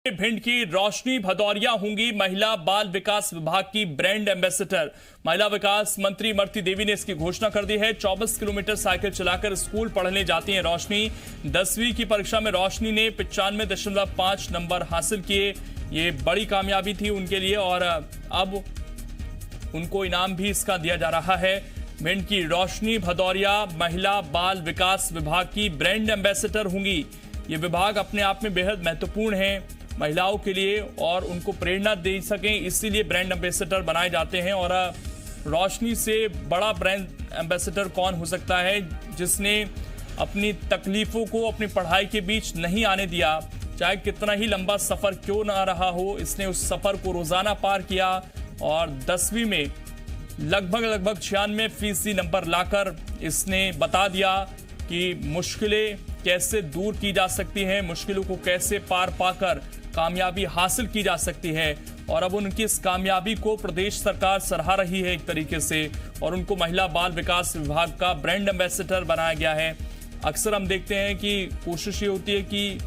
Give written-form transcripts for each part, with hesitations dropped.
भिंड की रोशनी भदौरिया होंगी महिला बाल विकास विभाग की ब्रांड एम्बेसडर। महिला विकास मंत्री इमरती देवी ने इसकी घोषणा कर दी है। 24 किलोमीटर साइकिल चलाकर स्कूल पढ़ने जाती हैं रोशनी। 10वीं की परीक्षा में रोशनी ने 95.5 नंबर हासिल किए। ये बड़ी कामयाबी थी उनके लिए और अब उनको इनाम भी इसका दिया जा रहा है। भिंड की रोशनी भदौरिया महिला बाल विकास विभाग की ब्रांड एम्बेसडर होंगी। ये विभाग अपने आप में बेहद महत्वपूर्ण है महिलाओं के लिए और उनको प्रेरणा दे सकें, इसीलिए ब्रांड एम्बेसडर बनाए जाते हैं। और रोशनी से बड़ा ब्रांड एम्बेसडर कौन हो सकता है जिसने अपनी तकलीफों को अपनी पढ़ाई के बीच नहीं आने दिया, चाहे कितना ही लंबा सफर क्यों ना रहा हो, इसने उस सफर को रोजाना पार किया और 10वीं में लगभग 96% नंबर लाकर इसने बता दिया कि मुश्किलें कैसे दूर की जा सकती हैं, मुश्किलों को कैसे पार पाकर कामयाबी हासिल की जा सकती है। और अब उनकी इस कामयाबी को प्रदेश सरकार सराह रही है एक तरीके से और उनको महिला बाल विकास विभाग का ब्रांड एम्बेसडर बनाया गया है। अक्सर हम देखते हैं कि कोशिश ये होती है कि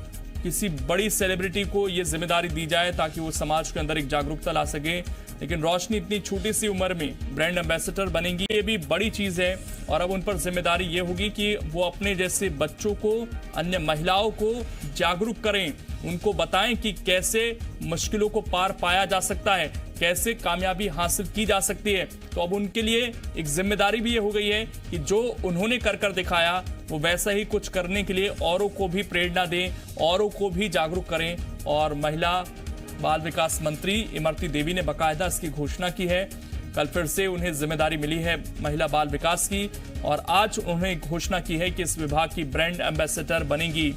किसी बड़ी सेलिब्रिटी को ये जिम्मेदारी दी जाए ताकि वो समाज के अंदर एक जागरूकता ला सके, लेकिन रोशनी इतनी छोटी सी उम्र में ब्रांड एम्बेसडर बनेंगी, ये भी बड़ी चीज है। और अब उन पर जिम्मेदारी ये होगी कि वो अपने जैसे बच्चों को, अन्य महिलाओं को जागरूक करें, उनको बताएं कि कैसे मुश्किलों को पार पाया जा सकता है, कैसे कामयाबी हासिल की जा सकती है। तो अब उनके लिए एक जिम्मेदारी भी ये हो गई है कि जो उन्होंने कर दिखाया वो वैसा ही कुछ करने के लिए औरों को भी प्रेरणा दें, औरों को भी जागरूक करें। और महिला बाल विकास मंत्री इमरती देवी ने बाकायदा इसकी घोषणा की है। कल फिर से उन्हें जिम्मेदारी मिली है महिला बाल विकास की और आज उन्होंने घोषणा की है कि इस विभाग की ब्रांड एम्बेसडर बनेंगी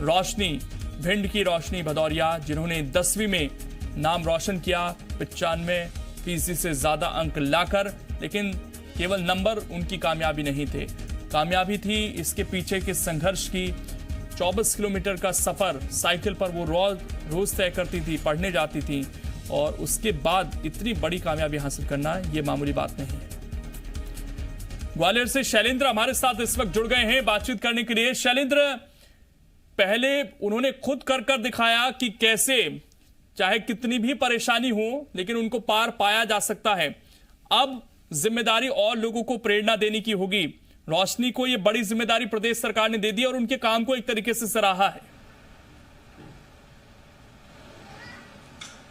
रोशनी। भिंड की रोशनी भदौरिया, जिन्होंने 10वीं में नाम रोशन किया 95% से ज्यादा अंक लाकर, लेकिन केवल नंबर उनकी कामयाबी नहीं थे, कामयाबी थी इसके पीछे के संघर्ष की। 24 किलोमीटर का सफर साइकिल पर वो रोज तय करती थी, पढ़ने जाती थी और उसके बाद इतनी बड़ी कामयाबी हासिल करना ये मामूली बात नहीं है। ग्वालियर से शैलेंद्र हमारे साथ इस वक्त जुड़ गए हैं बातचीत करने के लिए। शैलेंद्र, पहले उन्होंने खुद कर दिखाया कि कैसे चाहे कितनी भी परेशानी हो लेकिन उनको पार पाया जा सकता है। अब जिम्मेदारी और लोगों को प्रेरणा देने की होगी। रोशनी को यह बड़ी जिम्मेदारी प्रदेश सरकार ने दे दी और उनके काम को एक तरीके से सराहा है।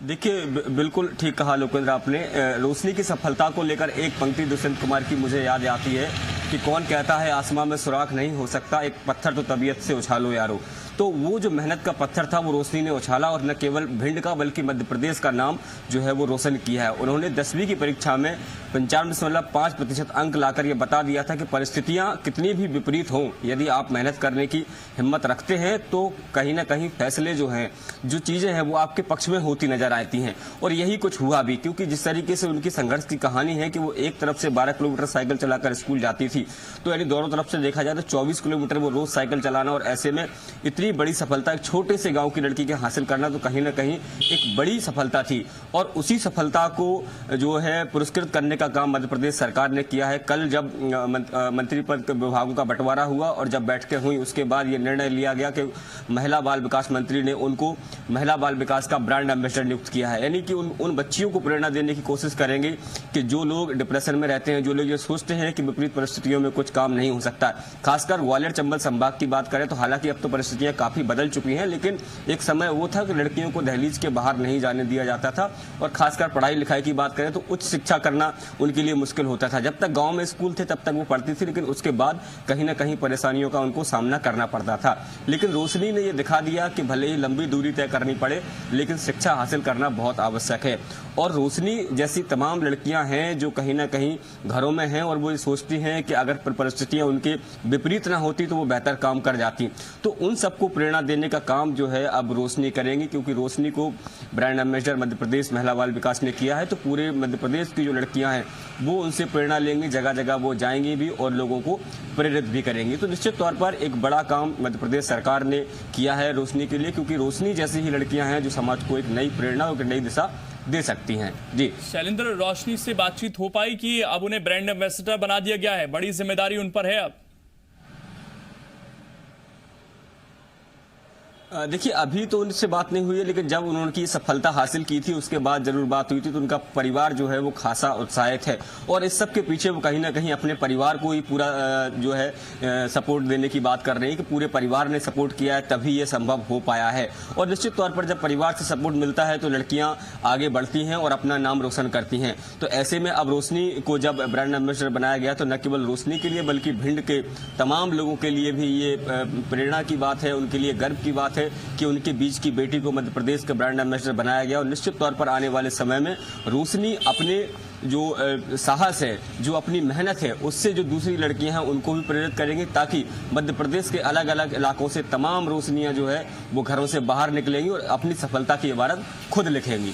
देखिए, बिल्कुल ठीक कहा लोकेंद्र आपने। रोशनी की सफलता को लेकर एक पंक्ति दुष्यंत कुमार की मुझे याद आती है कि कौन कहता है आसमां में सुराख नहीं हो सकता, एक पत्थर तो तबीयत से उछालो यारो। तो वो जो मेहनत का पत्थर था वो रोशनी ने उछाला और न केवल भिंड का बल्कि मध्य प्रदेश का नाम जो है वो रोशन किया है। उन्होंने 10वीं की परीक्षा में 95.5% अंक लाकर ये बता दिया था कि परिस्थितियां कितनी भी विपरीत हों, यदि आप मेहनत करने की हिम्मत रखते हैं तो कहीं ना कहीं फैसले जो हैं, जो चीजें हैं वो आपके पक्ष में होती नजर आती हैं। और यही कुछ हुआ भी, क्योंकि जिस तरीके से उनकी संघर्ष की कहानी है कि वो एक तरफ से 12 किलोमीटर साइकिल चलाकर स्कूल जाती थी, तो यानी दोनों तरफ से देखा जाए तो 24 किलोमीटर वो रोज साइकिल चलाना और ऐसे में इतनी बड़ी सफलता एक छोटे से गांव की लड़की के हासिल करना तो कहीं ना कहीं एक बड़ी सफलता थी। और उसी सफलता को जो है पुरस्कृत करने का काम मध्य प्रदेश सरकार ने किया है। कल जब मंत्री पद के विभागों का बंटवारा हुआ और जब बैठकें हुई उसके बाद ये निर्णय लिया गया कि महिला बाल विकास मंत्री ने उनको महिला बाल विकास का ब्रांड एम्बेसडर नियुक्त किया है। यानी कि उन बच्चियों को प्रेरणा देने की कोशिश करेंगे कि जो लोग डिप्रेशन में रहते हैं, जो लोग ये सोचते हैं कि विपरीत परिस्थितियों में कुछ काम नहीं हो सकता। खासकर ग्वालियर चंबल संभाग की बात करें तो हालांकि अब तो परिस्थितियां काफी बदल चुकी हैं, लेकिन एक समय वो था कि लड़कियों को दहलीज के बाहर नहीं जाने दिया जाता था। और खासकर पढ़ाई लिखाई की बात करें तो उच्च शिक्षा करना उनके लिए मुश्किल होता था। जब तक गांव में स्कूल थे तब तक वो पढ़ती थी, लेकिन उसके बाद कहीं ना कहीं परेशानियों का उनको सामना करना पड़ता था। लेकिन रोशनी ने ये दिखा दिया कि भले ही लंबी दूरी तय करनी पड़े लेकिन शिक्षा हासिल करना बहुत आवश्यक है। और रोशनी जैसी तमाम लड़कियां हैं जो कहीं ना कहीं घरों में हैं और वो ये सोचती हैं कि अगर परिस्थितियां उनके विपरीत ना होती तो वो बेहतर काम कर जाती, तो उन सबको प्रेरणा देने का काम जो है अब रोशनी करेंगी। क्योंकि रोशनी को ब्रांड एम्बेसडर मध्य प्रदेश महिला बाल विकास ने किया है, तो पूरे मध्य प्रदेश की जो लड़कियां हैं वो उनसे प्रेरणा लेंगी, जगह जगह वो जाएंगी भी और लोगों को प्रेरित भी करेंगी। तो निश्चित तौर पर एक बड़ा काम मध्य प्रदेश सरकार ने किया है रोशनी के लिए, क्योंकि रोशनी जैसी ही लड़कियां हैं जो समाज को एक नई प्रेरणा और नई दिशा दे सकती हैं। जी शैलेंद्र, रोशनी से बातचीत हो पाई कि अब उन्हें ब्रांड एम्बेसडर बना दिया गया है, बड़ी जिम्मेदारी उन पर है अब? देखिए, अभी तो उनसे बात नहीं हुई है, लेकिन जब उन्होंने की सफलता हासिल की थी उसके बाद जरूर बात हुई थी। तो उनका परिवार जो है वो खासा उत्साहित है और इस सब के पीछे वो कहीं ना कहीं अपने परिवार को ही पूरा जो है सपोर्ट देने की बात कर रहे हैं कि पूरे परिवार ने सपोर्ट किया है तभी ये संभव हो पाया है। और निश्चित तौर पर जब परिवार से सपोर्ट मिलता है तो लड़कियां आगे बढ़ती हैं और अपना नाम रोशन करती हैं। तो ऐसे में अब रोशनी को जब ब्रांड एम्बेसडर बनाया गया तो न केवल रोशनी के लिए बल्कि भिंड के तमाम लोगों के लिए भी ये प्रेरणा की बात है, उनके लिए गर्व की बात है कि उनके बीच की बेटी को मध्य प्रदेश का ब्रांड एम्बेसडर बनाया गया। और निश्चित तौर पर आने वाले समय में रोशनी अपने जो साहस है, जो अपनी मेहनत है, उससे जो दूसरी लड़कियां हैं उनको भी प्रेरित करेंगी ताकि मध्य प्रदेश के अलग अलग इलाकों से तमाम रोशनियां जो है वो घरों से बाहर निकलेंगी और अपनी सफलता की इबारत खुद लिखेंगी।